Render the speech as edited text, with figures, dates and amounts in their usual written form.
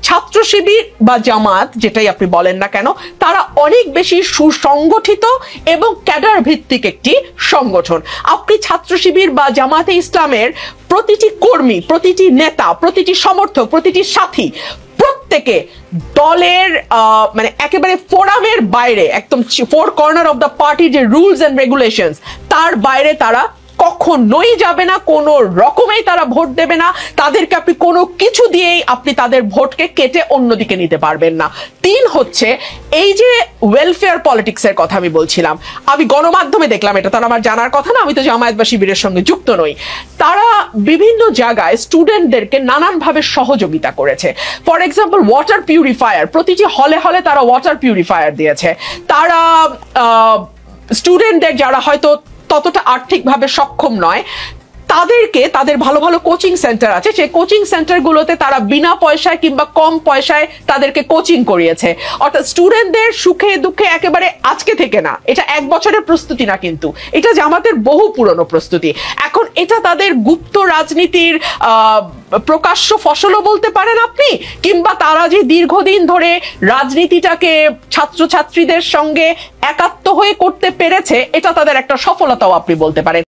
ছাত্র শিবির বা জামাত যেটাই আপনি বলেন না কেন, তারা অনেক বেশি সুসংগঠিত এবং ক্যাডার ভিত্তিক একটি সংগঠন। আপনি ছাত্র শিবির বা জামাতে ইসলামের প্রতিটি কর্মী, প্রতিটি নেতা, প্রতিটি সমর্থক, প্রতিটি সাথী প্রত্যেকে দলের মানে একেবারে ফোরামের বাইরে, একদম ফোর কর্নার অফ দ্য পার্টির যে রুলস এন্ড রেগুলেশনস তার বাইরে তারা কখনোই যাবে না, কোনো রকমেই তারা ভোট দেবে না। তাদেরকে আপনি কোনো কিছু দিয়েই আপনি তাদের ভোটকে কেটে অন্যদিকে নিতে পারবেন না। 3 হচ্ছে এই যে ওয়েলফেয়ার পলিটিক্সের কথা আমি বলছিলাম, আমি গণমাধ্যমে দেখলাম, এটা তার আমার জানার কথা না, আমি তো জামায়াত বা শিবিরের সঙ্গে যুক্ত নই। তারা বিভিন্ন জায়গায় স্টুডেন্টদেরকে নানানভাবে সহযোগিতা করেছে। ফর এক্সাম্পল ওয়াটার পিউরিফায়ার, প্রতিটি হলে হলে তারা ওয়াটার পিউরিফায়ার দিয়েছে। তারা স্টুডেন্টদের যারা হয়তো ততটা আর্থিকভাবে সক্ষম নয় তাদেরকে, তাদের ভালো ভালো কোচিং সেন্টার আছে, সেই কোচিং সেন্টারগুলোতে তারা বিনা পয়সায় কিংবা কম পয়সায় তাদেরকে কোচিং করিয়েছে। অর্থাৎ স্টুডেন্টদের সুখে দুঃখে একেবারে আজকে থেকে না, এটা 1 বছরের প্রস্তুতি না, কিন্তু এটা জামাতের বহু পুরনো প্রস্তুতি। এখন এটা তাদের গুপ্ত রাজনীতির প্রকাশ্য ফসলও বলতে পারেন আপনি, কিংবা তারা যে দীর্ঘদিন ধরে রাজনীতিটাকে ছাত্রছাত্রীদের সঙ্গে একাত্ম হয়ে করতে পেরেছে, এটা তাদের একটা সফলতাও আপনি বলতে পারেন।